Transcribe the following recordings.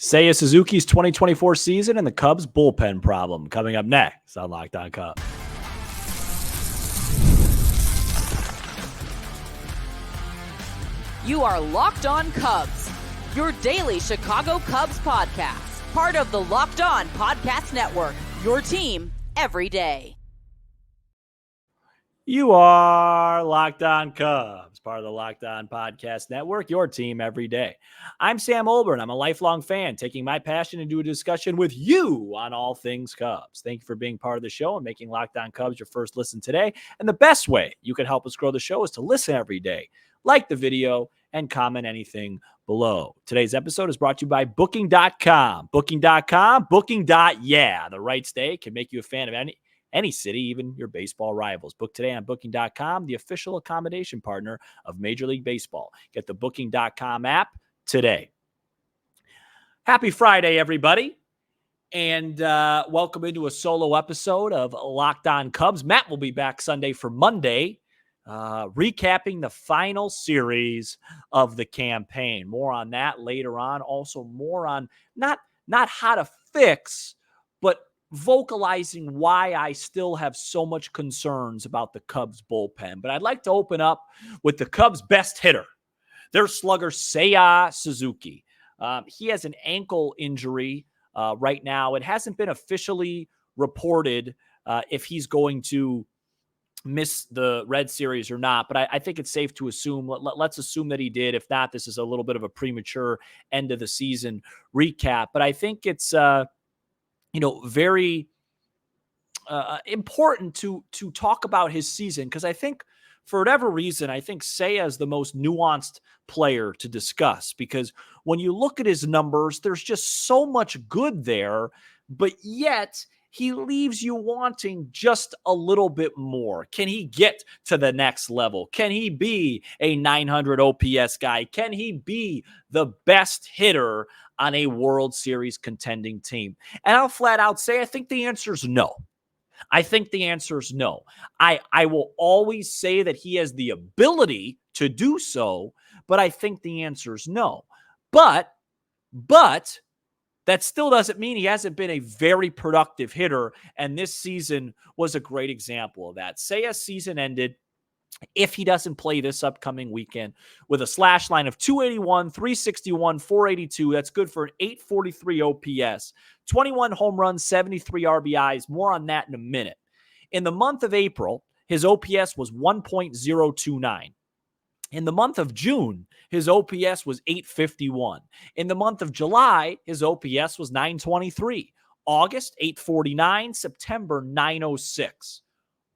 Seiya Suzuki's 2024 season and the Cubs bullpen problem coming up next on Locked On Cubs. You are Locked On Cubs, your daily Chicago Cubs podcast, part of the Locked On Podcast Network, your team every day. You are Locked On Cubs, part of the Locked On Podcast Network, your team every day. I'm Sam Olburn. I'm a lifelong fan, taking my passion into a discussion with you on all things Cubs. Thank you for being part of the show and making Locked On Cubs your first listen today. And the best way you can help us grow the show is to listen every day, like the video, and comment anything below. Today's episode is brought to you by Booking.com. Booking.com, Booking.yeah. The right stay can make you a fan of any city, even your baseball rivals. Book today on Booking.com, the official accommodation partner of Major League Baseball. Get the Booking.com app today. Happy Friday, everybody, and welcome into a solo episode of Locked On Cubs. Matt will be back Sunday for Monday, recapping the final series of the campaign. More on that later on. Also more on not how to fix, but vocalizing why I still have so much concerns about the Cubs bullpen. But I'd like to open up with the Cubs' best hitter, their slugger, Seiya Suzuki. He has an ankle injury right now. It hasn't been officially reported if he's going to miss the Red Series or not, but I think it's safe to assume, let's assume that he did. If not, this is a little bit of a premature end of the season recap. But I think it's very important to talk about his season, because I think for whatever reason, I think Seiya is the most nuanced player to discuss, because when you look at his numbers, there's just so much good there, but yet he leaves you wanting just a little bit more. Can he get to the next level? Can he be a 900 OPS guy? Can he be the best hitter on a World Series contending team? And I'll flat out say, I think the answer is no. I think the answer is no. I will always say that he has the ability to do so, but I think the answer is no. But that still doesn't mean he hasn't been a very productive hitter, and this season was a great example of that. Seiya's season ended, if he doesn't play this upcoming weekend, with a slash line of 281, 361, 482. That's good for an 843 OPS, 21 home runs, 73 RBIs. More on that in a minute. In the month of April, his OPS was 1.029. In the month of June, his OPS was 851. In the month of July, his OPS was 923. August, 849. September, 906.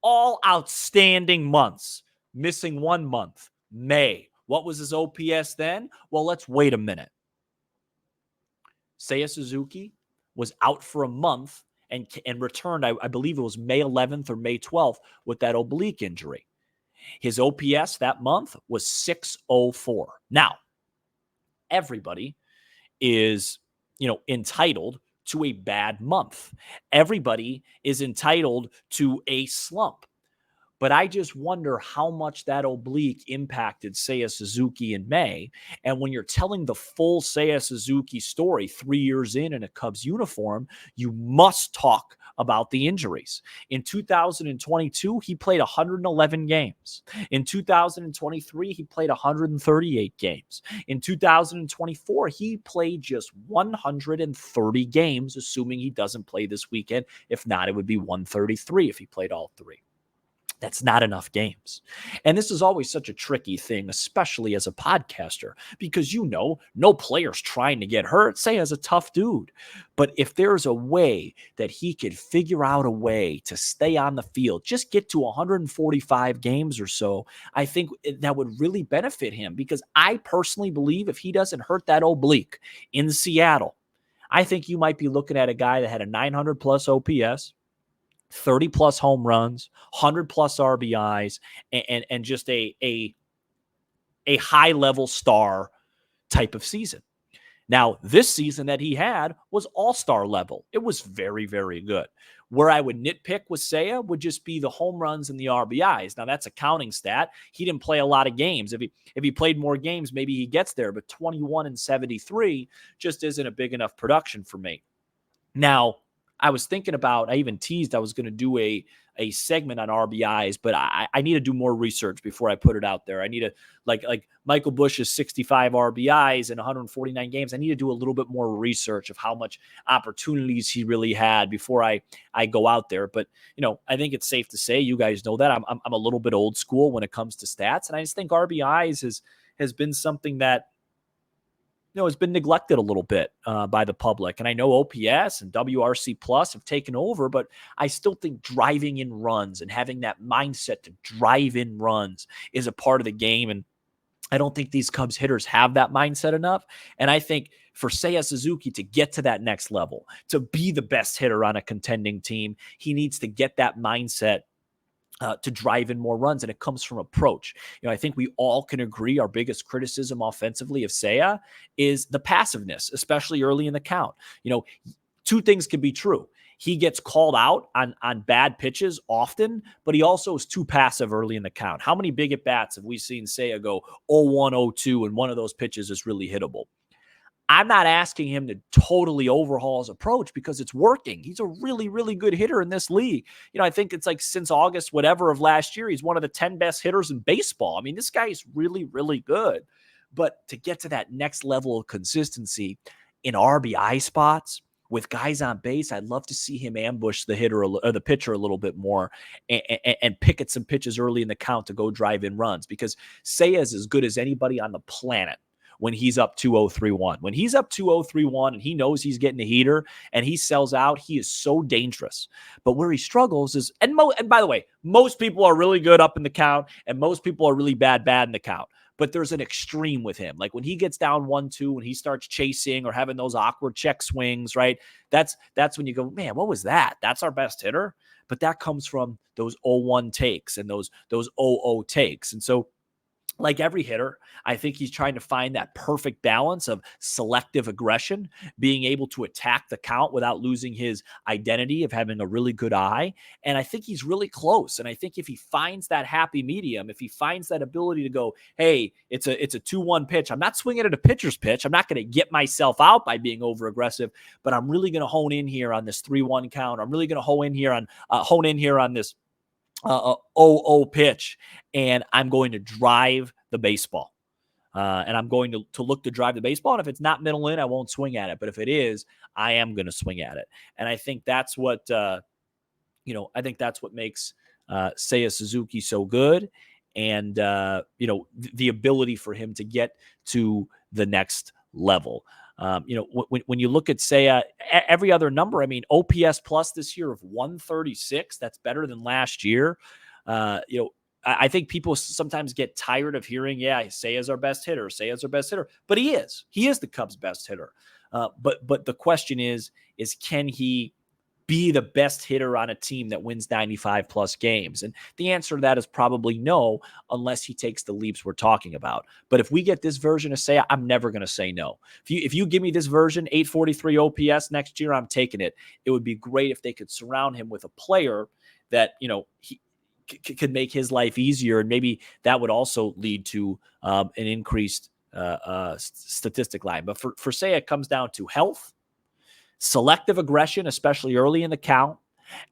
All outstanding months. Missing 1 month, May. What was his OPS then? Well, let's wait a minute. Seiya Suzuki was out for a month and returned, I believe it was May 11th or May 12th, with that oblique injury. His OPS that month was 604. Now, everybody is, entitled to a bad month. Everybody is entitled to a slump. But I just wonder how much that oblique impacted Seiya Suzuki in May. And when you're telling the full Seiya Suzuki story 3 years in a Cubs uniform, you must talk about the injuries. In 2022, he played 111 games. In 2023, he played 138 games. In 2024, he played just 130 games, assuming he doesn't play this weekend. If not, it would be 133 if he played all three. That's not enough games. And this is always such a tricky thing, especially as a podcaster, because no player's trying to get hurt. Seiya's a tough dude. But if there's a way that he could figure out a way to stay on the field, just get to 145 games or so, I think that would really benefit him, because I personally believe if he doesn't hurt that oblique in Seattle, I think you might be looking at a guy that had a 900 plus OPS, 30 plus home runs, 100 plus RBIs, and just a high level star type of season. Now, this season that he had was all-star level. It was very, very good. Where I would nitpick with Seiya would just be the home runs and the RBIs. Now that's a counting stat. He didn't play a lot of games. If he played more games, maybe he gets there, but 21 and 73 just isn't a big enough production for me. Now, I was thinking about, I even teased I was going to do a segment on RBIs, but I need to do more research before I put it out there. I need to, like Michael Bush's 65 RBIs in 149 games. I need to do a little bit more research of how much opportunities he really had before I go out there. But, I think it's safe to say, you guys know that I'm a little bit old school when it comes to stats. And I just think RBIs has been something that, has been neglected a little bit by the public. And I know OPS and WRC plus have taken over, but I still think driving in runs and having that mindset to drive in runs is a part of the game. And I don't think these Cubs hitters have that mindset enough. And I think for Seiya Suzuki to get to that next level, to be the best hitter on a contending team, he needs to get that mindset to drive in more runs, and it comes from approach. I think we all can agree our biggest criticism offensively of Seiya is the passiveness, especially early in the count. Two things can be true. He gets called out on bad pitches often, but he also is too passive early in the count. How many big at-bats have we seen Seiya go 0-1, 0-2, and one of those pitches is really hittable? I'm not asking him to totally overhaul his approach because it's working. He's a really, really good hitter in this league. I think it's like since August, whatever of last year, he's one of the 10 best hitters in baseball. I mean, this guy is really, really good. But to get to that next level of consistency in RBI spots with guys on base, I'd love to see him ambush the hitter or the pitcher a little bit more and pick at some pitches early in the count to go drive in runs, because Seiya is as good as anybody on the planet when he's up 2-0-3-1. When he's up 2-0-3-1 and he knows he's getting a heater and he sells out, he is so dangerous. But where he struggles is, and by the way, most people are really good up in the count and most people are really bad in the count. But there's an extreme with him. Like when he gets down 1-2 and he starts chasing or having those awkward check swings, right? That's when you go, man, what was that? That's our best hitter. But that comes from those 0-1 takes and those 0-0 takes. And so, like every hitter, I think he's trying to find that perfect balance of selective aggression, being able to attack the count without losing his identity of having a really good eye. And I think he's really close. And I think if he finds that happy medium, if he finds that ability to go, hey, it's a 2-1 pitch. I'm not swinging at a pitcher's pitch. I'm not going to get myself out by being over aggressive, but I'm really going to hone in here on this 3-1 count. I'm really going to hone in here on this 0-0 pitch, and I'm going to drive the baseball. And I'm going to look to drive the baseball. And if it's not middle in, I won't swing at it. But if it is, I am going to swing at it. And I think that's what, I think that's what makes Seiya Suzuki so good. And, the ability for him to get to the next level. When you look at Seiya, every other number, I mean, OPS plus this year of 136, that's better than last year. I think people sometimes get tired of hearing, Seiya's our best hitter, but he is the Cubs' best hitter. But the question is can he be the best hitter on a team that wins 95 plus games? And the answer to that is probably no, unless he takes the leaps we're talking about. But if we get this version of Seiya, I'm never going to say no. If you give me this version, 843 OPS next year, I'm taking it. It would be great if they could surround him with a player that, he could make his life easier. And maybe that would also lead to an increased statistic line. But for Seiya, it comes down to health, selective aggression, especially early in the count,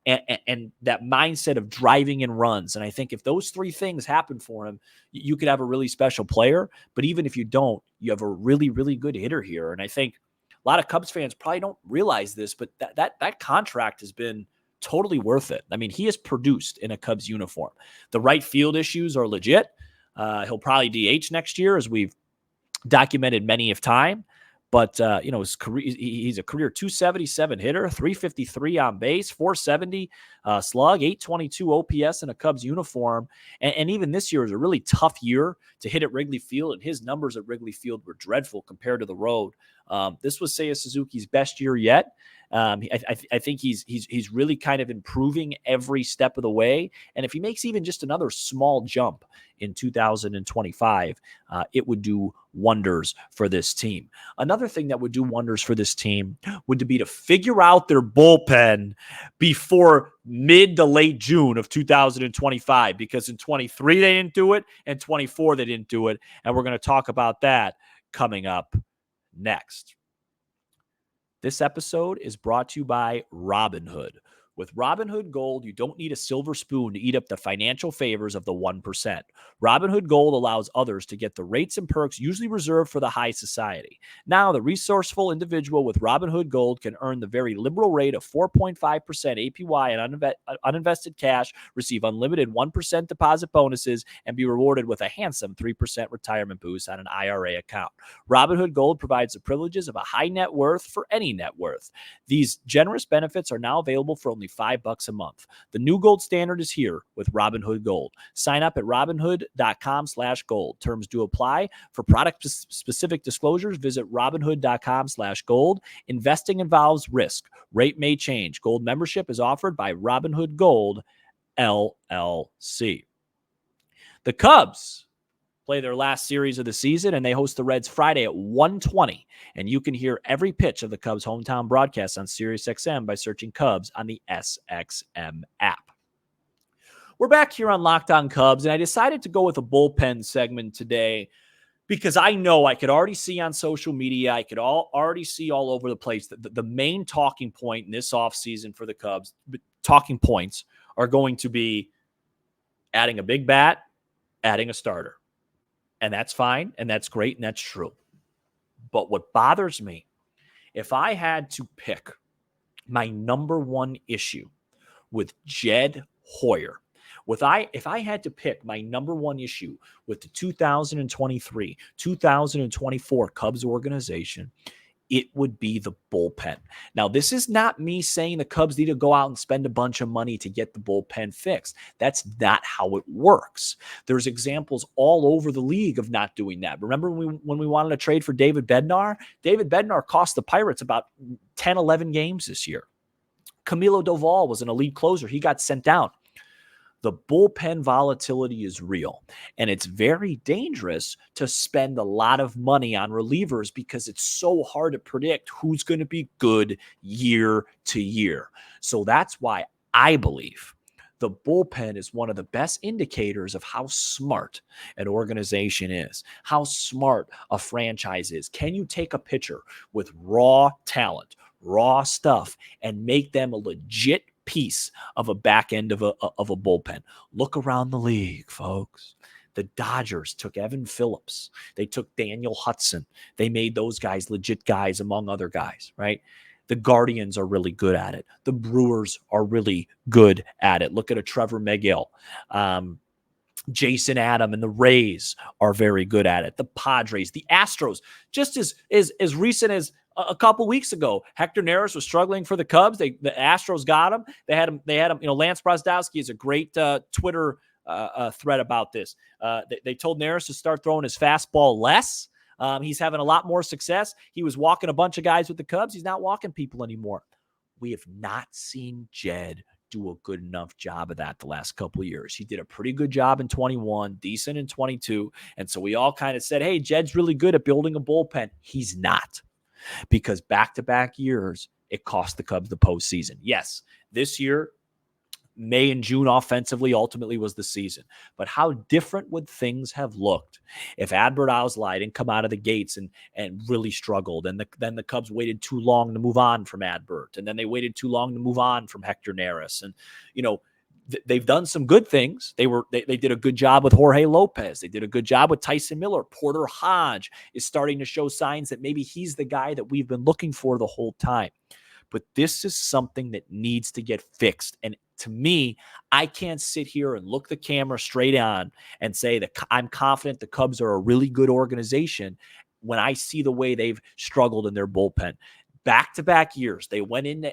and that mindset of driving in runs. And I think if those three things happen for him, you could have a really special player. But even if you don't, you have a really, really good hitter here. And I think a lot of Cubs fans probably don't realize this, but that contract has been totally worth it. I mean, he has produced in a Cubs uniform. The right field issues are legit. He'll probably DH next year, as we've documented many of time. But, his career, he's a career 277 hitter, 353 on base, 470 slug, 822 OPS in a Cubs uniform. And even this year was a really tough year to hit at Wrigley Field, and his numbers at Wrigley Field were dreadful compared to the road. This was Seiya Suzuki's best year yet. I think he's really kind of improving every step of the way. And if he makes even just another small jump in 2025, it would do wonders for this team. Another thing that would do wonders for this team would be to figure out their bullpen before mid to late June of 2025, because in 23 they didn't do it, and 24 they didn't do it. And we're going to talk about that coming up next. This episode is brought to you by Robinhood. With Robinhood Gold, you don't need a silver spoon to eat up the financial favors of the 1%. Robinhood Gold allows others to get the rates and perks usually reserved for the high society. Now, the resourceful individual with Robinhood Gold can earn the very liberal rate of 4.5% APY on uninvested cash, receive unlimited 1% deposit bonuses, and be rewarded with a handsome 3% retirement boost on an IRA account. Robinhood Gold provides the privileges of a high net worth for any net worth. These generous benefits are now available for only $5 a month. The new gold standard is here with Robinhood Gold. Sign up at robinhood.com/gold. Terms do apply. For product specific disclosures, visit robinhood.com/gold. Investing involves risk. Rate may change. Gold membership is offered by Robinhood Gold, LLC. The Cubs play their last series of the season, and they host the Reds Friday at 1:20. And you can hear every pitch of the Cubs' hometown broadcast on SiriusXM by searching Cubs on the SXM app. We're back here on Locked On Cubs, and I decided to go with a bullpen segment today because I know I could already see on social media, I could already see all over the place that the main talking point in this offseason for the Cubs, talking points, are going to be adding a big bat, adding a starter. And that's fine, and that's great, and that's true. But what bothers me, if I had to pick my number one issue with Jed Hoyer, if I had to pick my number one issue with the 2023-2024 Cubs organization, it would be the bullpen. Now, this is not me saying the Cubs need to go out and spend a bunch of money to get the bullpen fixed. That's not how it works. There's examples all over the league of not doing that. Remember when we wanted to trade for David Bednar? David Bednar cost the Pirates about 10, 11 games this year. Camilo Doval was an elite closer. He got sent down. The bullpen volatility is real, and it's very dangerous to spend a lot of money on relievers because it's so hard to predict who's going to be good year to year. So that's why I believe the bullpen is one of the best indicators of how smart an organization is, how smart a franchise is. Can you take a pitcher with raw talent, raw stuff, and make them a legit piece of a back end of a bullpen? Look around the league, folks. The Dodgers took Evan Phillips. They took Daniel Hudson. They made those guys legit guys among other guys, right? The Guardians are really good at it. The Brewers are really good at it. Look at a Trevor Megill. Jason Adam and the Rays are very good at it. The Padres, the Astros, just as recent as a couple weeks ago, Hector Neris was struggling for the Cubs. The Astros got him. They had him. You know, Lance Brozdowski is a great Twitter thread about this. They told Neris to start throwing his fastball less. He's having a lot more success. He was walking a bunch of guys with the Cubs. He's not walking people anymore. We have not seen Jed do a good enough job of that the last couple of years. He did a pretty good job in 21, decent in 22. And so we all kind of said, hey, Jed's really good at building a bullpen. He's not, because back-to-back years, it cost the Cubs the postseason. Yes, this year, May and June offensively ultimately was the season. But how different would things have looked if Adbert Alzolay didn't come out of the gates and really struggled, and then the Cubs waited too long to move on from Adbert, and then they waited too long to move on from Hector Neris. And, you know, they've done some good things. They did a good job with Jorge Lopez. They did a good job with Tyson Miller. Porter Hodge is starting to show signs that maybe he's the guy that we've been looking for the whole time. But this is something that needs to get fixed. And to me, I can't sit here and look the camera straight on and say that I'm confident the Cubs are a really good organization when I see the way they've struggled in their bullpen. Back-to-back years, they went into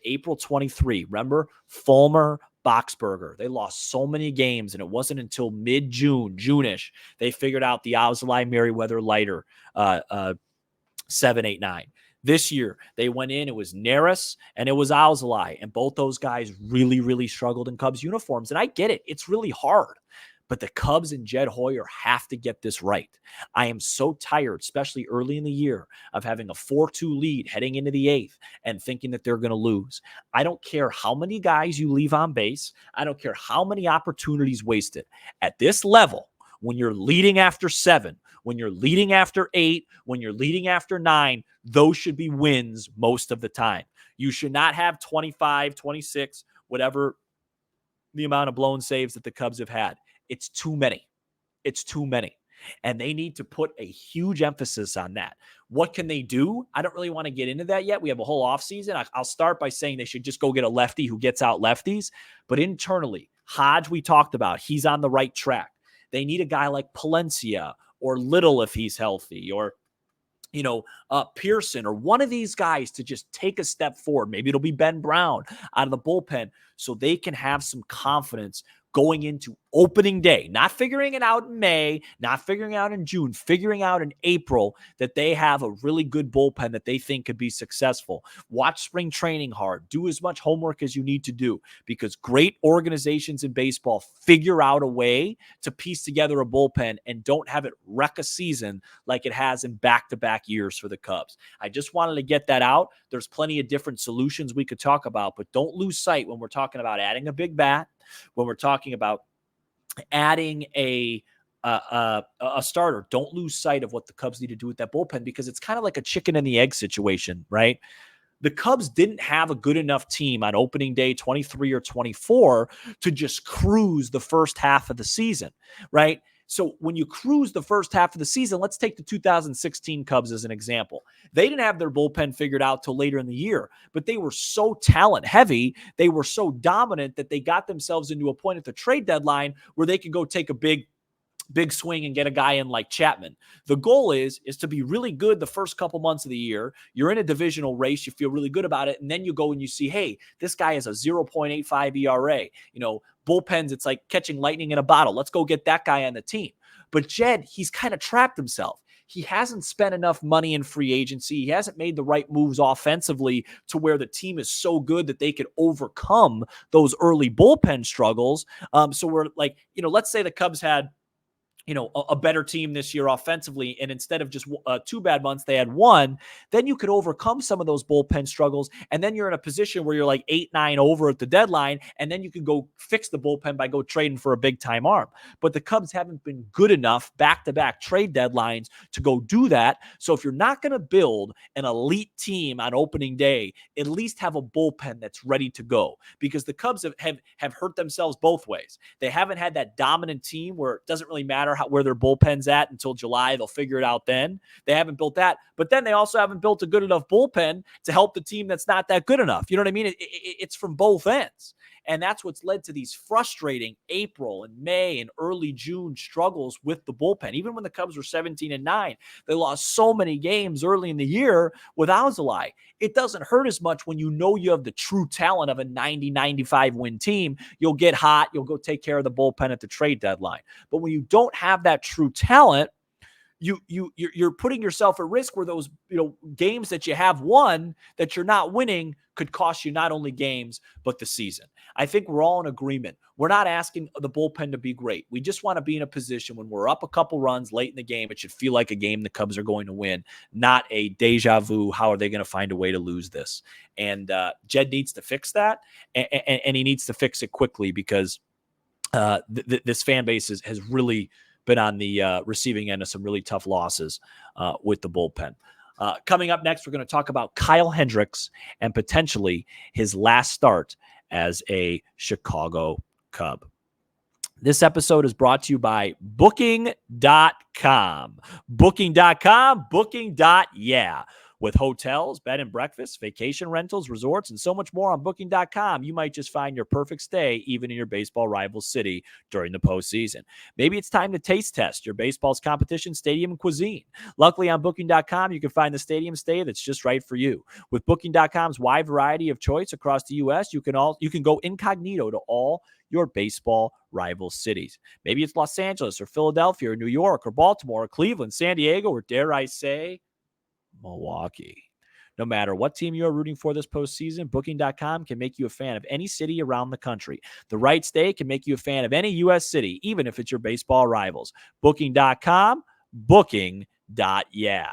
April 23. Remember? Fulmer, Boxberger. They lost so many games, and it wasn't until mid-June, June-ish, they figured out the Alzolay Merriweather Leiter 7, 8, 9. This year, they went in, it was Neris and it was Alzolay, and both those guys really, really struggled in Cubs uniforms. And I get it. It's really hard. But the Cubs and Jed Hoyer have to get this right. I am so tired, especially early in the year, of having a 4-2 lead heading into the 8th and thinking that they're going to lose. I don't care how many guys you leave on base. I don't care how many opportunities wasted. At this level, when you're leading after 7, when you're leading after 8, when you're leading after 9, those should be wins most of the time. You should not have 25, 26, whatever the amount of blown saves that the Cubs have had. It's too many. It's too many. And they need to put a huge emphasis on that. What can they do? I don't really want to get into that yet. We have a whole offseason. I'll start by saying they should just go get a lefty who gets out lefties. But internally, Hodge, we talked about, he's on the right track. They need a guy like Palencia or Little if he's healthy, or Pearson or one of these guys to just take a step forward. Maybe it'll be Ben Brown out of the bullpen so they can have some confidence going into opening day, not figuring it out in May, not figuring out in June, figuring out in April that they have a really good bullpen that they think could be successful. Watch spring training hard. Do as much homework as you need to do, because great organizations in baseball figure out a way to piece together a bullpen and don't have it wreck a season like it has in back-to-back years for the Cubs. I just wanted to get that out. There's plenty of different solutions we could talk about, but don't lose sight when we're talking about adding a big bat, when we're talking about adding a starter. Don't lose sight of what the Cubs need to do with that bullpen, because it's kind of like a chicken and the egg situation, right? The Cubs didn't have a good enough team on opening day 23 or 24 to just cruise the first half of the season, right? So when you cruise the first half of the season, let's take the 2016 Cubs as an example. They didn't have their bullpen figured out till later in the year, but they were so talent heavy, they were so dominant that they got themselves into a point at the trade deadline where they could go take a big swing and get a guy in like Chapman. The goal is to be really good the first couple months of the year. You're in a divisional race. You feel really good about it. And then you go and you see, hey, this guy has a 0.85 ERA. Bullpens, it's like catching lightning in a bottle. Let's go get that guy on the team. But Jed, he's kind of trapped himself. He hasn't spent enough money in free agency. He hasn't made the right moves offensively to where the team is so good that they could overcome those early bullpen struggles. So we're like, let's say the Cubs had a better team this year offensively, and instead of just 2 bad months, they had 1, then you could overcome some of those bullpen struggles, and then you're in a position where you're like 8-9 over at the deadline, and then you can go fix the bullpen by go trading for a big-time arm. But the Cubs haven't been good enough back-to-back trade deadlines to go do that. So if you're not going to build an elite team on opening day, at least have a bullpen that's ready to go, because the Cubs have hurt themselves both ways. They haven't had that dominant team where it doesn't really matter where their bullpen's at until July. They'll figure it out then. They haven't built that. But then they also haven't built a good enough bullpen to help the team that's not that good enough. You know what I mean? It's from both ends. And that's what's led to these frustrating April and May and early June struggles with the bullpen. Even when the Cubs were 17-9, they lost so many games early in the year with Alzolay. It doesn't hurt as much when you know you have the true talent of a 90-95 win team. You'll get hot. You'll go take care of the bullpen at the trade deadline. But when you don't have that true talent, you're putting yourself at risk where those games that you have won that you're not winning could cost you not only games but the season. I think we're all in agreement. We're not asking the bullpen to be great. We just want to be in a position when we're up a couple runs late in the game, it should feel like a game the Cubs are going to win, not a deja vu. How are they going to find a way to lose this? And Jed needs to fix that, and he needs to fix it quickly, because this fan base has really been on the receiving end of some really tough losses with the bullpen. Coming up next, we're going to talk about Kyle Hendricks and potentially his last start as a Chicago Cub. This episode is brought to you by Booking.com. Booking.com, Booking.yeah. With hotels, bed and breakfast, vacation rentals, resorts, and so much more on Booking.com, you might just find your perfect stay even in your baseball rival city during the postseason. Maybe it's time to taste test your baseball's competition stadium cuisine. Luckily, on Booking.com, you can find the stadium stay that's just right for you. With Booking.com's wide variety of choice across the U.S., you can go incognito to all your baseball rival cities. Maybe it's Los Angeles or Philadelphia or New York or Baltimore or Cleveland, San Diego, or dare I say, Milwaukee. No matter what team you're rooting for this postseason, Booking.com can make you a fan of any city around the country. The right stay can make you a fan of any U.S. city, even if it's your baseball rivals. Booking.com, booking.yeah.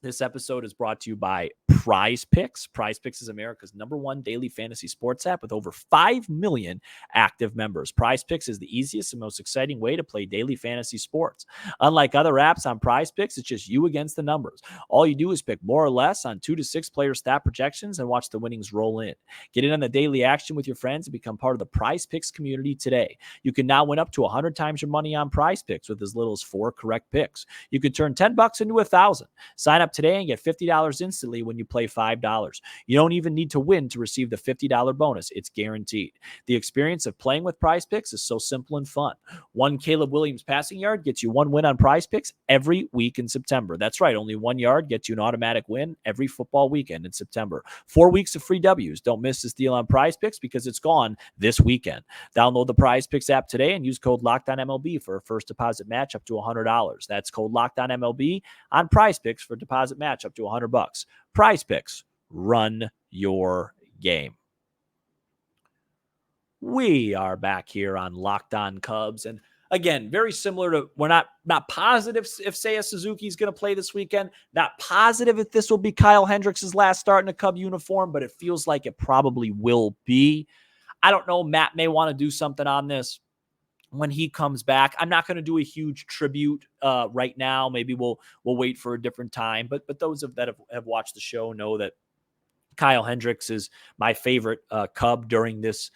This episode is brought to you by Prize Picks. Prize Picks is America's #1 daily fantasy sports app with over 5 million active members. Prize Picks is the easiest and most exciting way to play daily fantasy sports. Unlike other apps on Prize Picks, it's just you against the numbers. All you do is pick more or less on 2 to 6 player stat projections and watch the winnings roll in. Get in on the daily action with your friends and become part of the Prize Picks community today. You can now win up to 100 times your money on Prize Picks with as little as 4 correct picks. You can turn $10 into $1,000. Sign up today and get $50 instantly when you play $5. You don't even need to win to receive the $50 bonus. It's guaranteed. The experience of playing with Prize Picks is so simple and fun. One Caleb Williams passing yard gets you 1 win on Prize Picks every week in September. That's right. Only 1 yard gets you an automatic win every football weekend in September. 4 weeks of free W's. Don't miss this deal on Prize Picks because it's gone this weekend. Download the Prize Picks app today and use code LOCKEDONMLB for a first deposit match up to $100. That's code LOCKEDONMLB on Prize Picks for deposit match up to $100. Prize Picks, run your game. We are back here on Locked On Cubs, and again, very similar to, we're not positive if Seiya Suzuki is going to play this weekend. Not positive if this will be Kyle Hendricks' last start in a Cub uniform, but it feels like it probably will be. I don't know. Matt may want to do something on this when he comes back. I'm not going to do a huge tribute right now. Maybe we'll wait for a different time. But those that have watched the show know that Kyle Hendricks is my favorite Cub during this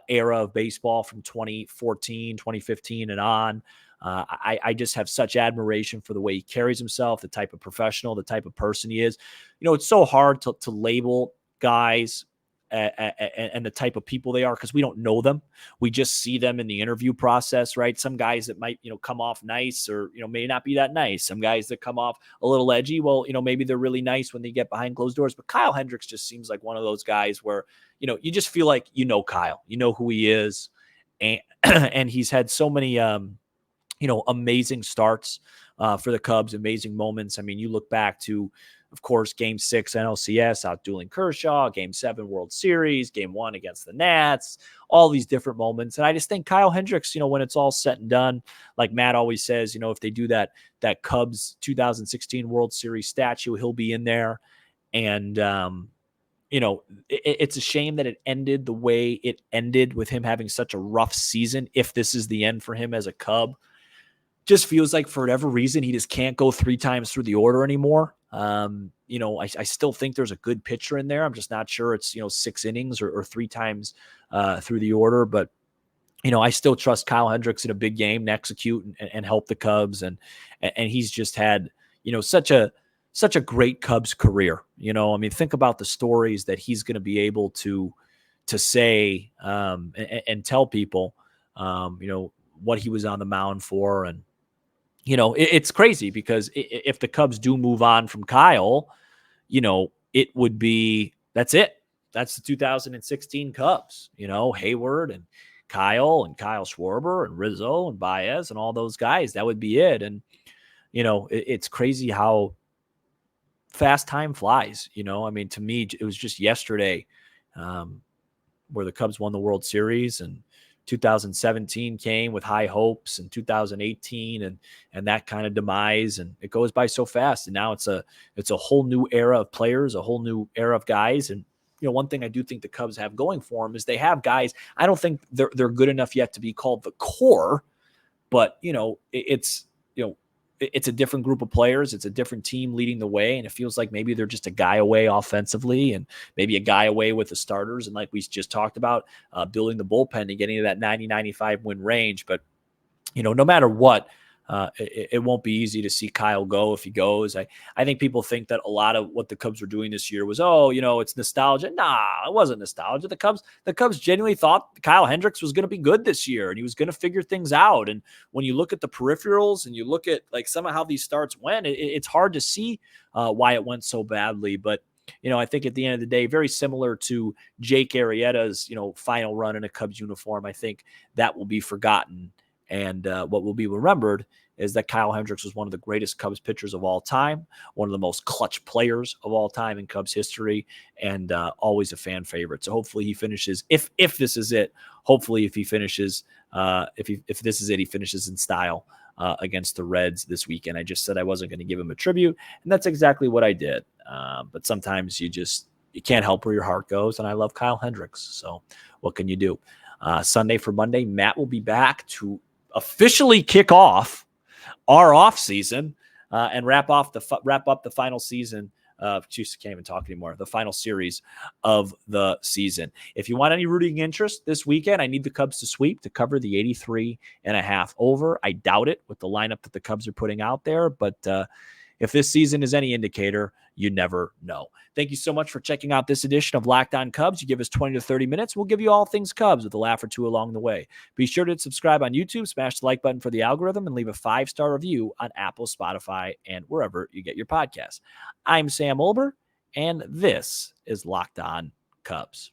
era of baseball from 2014, 2015 and on. I just have such admiration for the way he carries himself, the type of professional, the type of person he is. You know, it's so hard to label guys and the type of people they are because we don't know them. We just see them in the interview process, right? Some guys that might, come off nice or, may not be that nice. Some guys that come off a little edgy. Well, maybe they're really nice when they get behind closed doors. But Kyle Hendricks just seems like one of those guys where, you just feel like Kyle. You know who he is. And, and he's had so many, amazing starts for the Cubs, amazing moments. I mean, you look back to, of course, Game 6 NLCS, outdueling Kershaw, Game 7 World Series, Game 1 against the Nats, all these different moments. And I just think Kyle Hendricks, when it's all said and done, like Matt always says, if they do that Cubs 2016 World Series statue, he'll be in there. And, it's a shame that it ended the way it ended with him having such a rough season. If this is the end for him as a Cub, just feels like for whatever reason, he just can't go 3 times through the order anymore. I still think there's a good pitcher in there. I'm just not sure it's, 6 innings or 3 times through the order. But, I still trust Kyle Hendricks in a big game to execute and help the Cubs. And he's just had, such a great Cubs career. Think about the stories that he's going to be able to say and tell people, what he was on the mound for. And, it's crazy because if the Cubs do move on from Kyle, it would be, that's it. That's the 2016 Cubs, Hayward and Kyle Schwarber and Rizzo and Baez and all those guys. That would be it. And, it's crazy how fast time flies. To me, it was just yesterday where the Cubs won the World Series, and 2017 came with high hopes, and 2018 and that kind of demise, and it goes by so fast. And now it's a whole new era of players, a whole new era of guys. And one thing I do think the Cubs have going for them is they have guys. I don't think they're good enough yet to be called the core, but it's a different group of players. It's a different team leading the way. And it feels like maybe they're just a guy away offensively and maybe a guy away with the starters. And like we just talked about, building the bullpen and getting to that 90-95 win range. But, no matter what, it won't be easy to see Kyle go if he goes. I think people think that a lot of what the Cubs were doing this year was, it's nostalgia. Nah, it wasn't nostalgia. The Cubs genuinely thought Kyle Hendricks was going to be good this year and he was going to figure things out. And when you look at the peripherals and you look at like some of how these starts went, it's hard to see why it went so badly. But I think at the end of the day, very similar to Jake Arrieta's, final run in a Cubs uniform, I think that will be forgotten And what will be remembered is that Kyle Hendricks was one of the greatest Cubs pitchers of all time, one of the most clutch players of all time in Cubs history, and always a fan favorite. So hopefully he finishes, if this is it, hopefully if he finishes, if this is it, he finishes in style against the Reds this weekend. I just said I wasn't going to give him a tribute, and that's exactly what I did. But sometimes you can't help where your heart goes, and I love Kyle Hendricks. So what can you do? Sunday for Monday, Matt will be back to officially kick off our off season and wrap up the final season. Can't even talk anymore. The final series of the season. If you want any rooting interest this weekend, I need the Cubs to sweep to cover the 83.5 over. I doubt it with the lineup that the Cubs are putting out there, but if this season is any indicator, you never know. Thank you so much for checking out this edition of Locked On Cubs. You give us 20 to 30 minutes, we'll give you all things Cubs with a laugh or two along the way. Be sure to subscribe on YouTube, smash the like button for the algorithm, and leave a 5-star review on Apple, Spotify, and wherever you get your podcasts. I'm Sam Olber, and this is Locked On Cubs.